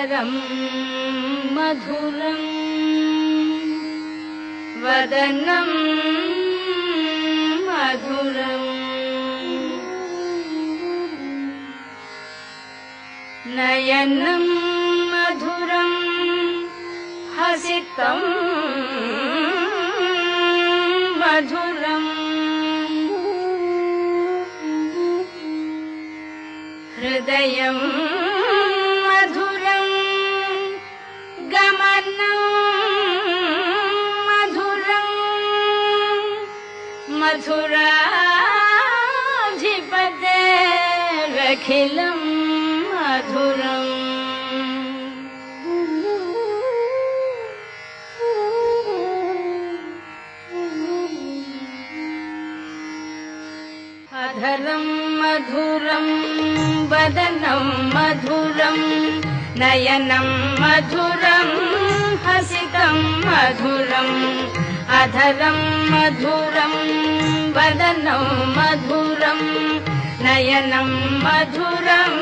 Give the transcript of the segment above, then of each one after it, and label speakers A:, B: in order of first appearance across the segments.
A: अधरं मधुरं वदनं मधुरम् नयनं मधुरं हसितं मधुरम् हृदयं मधुरं गमनं मधुरं मथुराधिपतेरखिलं मधुरम् अधरं मधुरं वदनं मधुरं नयनं मधुरं हसितं मधुरम् अधरं मधुरं वदनं मधुरं नयनं मधुरं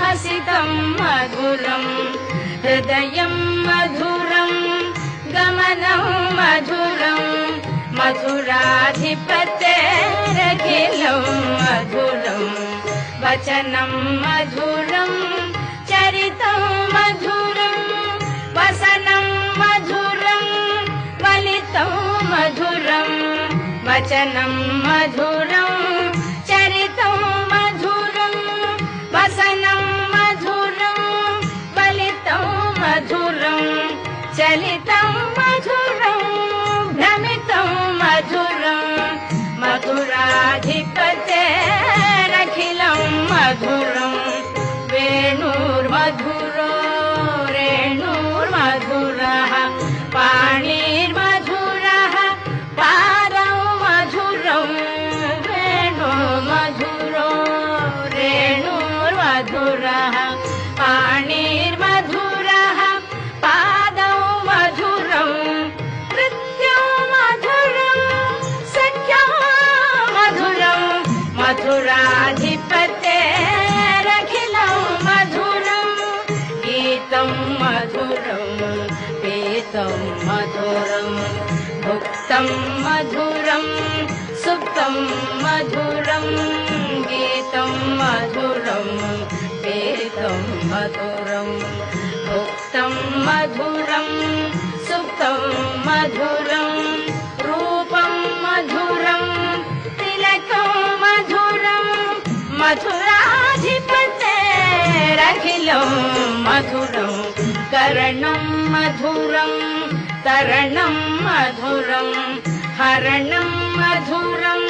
A: हसितं मधुरम् हृदयं मधुरं गमनं मधुरं मथुराधिपतेरखिलं मधुरम् वचनं मधुरं चरितं मधुरं वसनं मधुरं वलितं मधुरं वचनं मधुरं चरितं मधुरं वसनं मधुरं वलितं मधुरं चलितं मधुरं भ्रमितं मधुरं मथुराधिपतेरखिलं मधुरं वेणुर्मधुरो रेणुर्मधुरः पाणिर्मधुरः पादौ मधुरं वेणुर्मधुरो रेणुर्मधुरः पाणिर्मधुरः पादौ मधुरं नृत्यं मधुरं सख्यं मधुरं मथुराधिपतेरखिलं मधुरं गीतं मधुरं पीतं मधुरं भुक्तं मधुरं सुप्तं मधुरं गीतं मधुरं पीतं मधुरं भुक्तं मधुरं सुप्तं मधुरं रूपं मधुरं तिलकं मधुरं मथुराधिपतेरखिलं मधुरं करणं मधुरं तरणं मधुरं हरणं मधुरं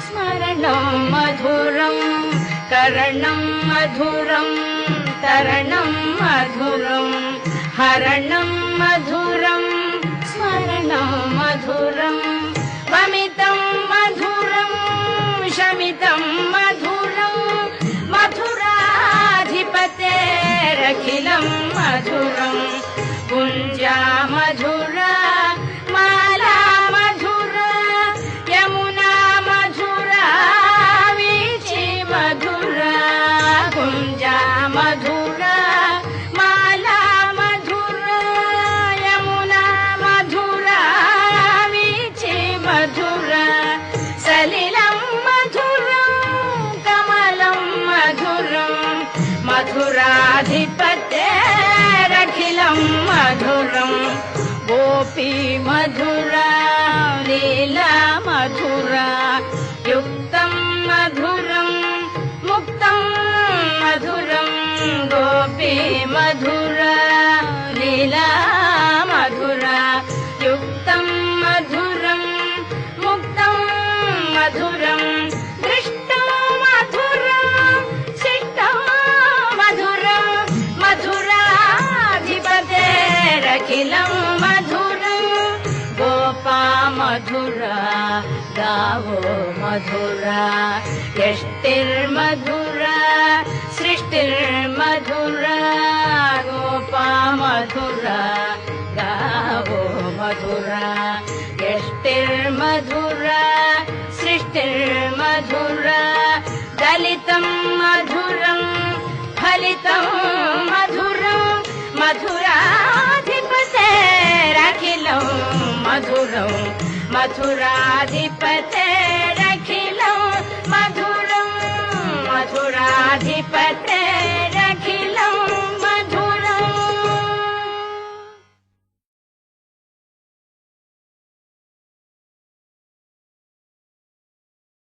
A: स्मरणं मधुरं करणं मधुरं तरणं मधुरं हरणं मधुरं स्मरणं मधुरं वमितं मधुरं शमितं मधुरं मथुराधिपतेरखिलं मधुरं कुञ्जा मधुरा माला मधुरा यमुना मधुरा वीची मधुरा कुञ्जा मधुरा माला मधुरा यमुना मधुरा वीची मधुरा सलिलं मधुरं कमलं मधुरं मथुराधिपतेरखिलं मधुरं गोपी मधुरा लीला मधुरा युक्तं मधुरं मुक्तं मधुरं गोपी मधुरा लीला मधुरा युक्तं मधुरं मुक्तं मधुरं दृष्टं मधुरं शिष्टं मधुरं मथुराधिपतेरखिलं मधुरं गोपा मधुरा गावो मधुरा यष्टिर्मधुरा सृष्टिर्मधुरा गोपा मधुरा गावो मधुरा यष्टिर्मधुरा सृष्टिर्मधुरा दलितं मधुरं फलितं मधुरं मथुराधिपतेरखिलं मधुरं मथुराधिपते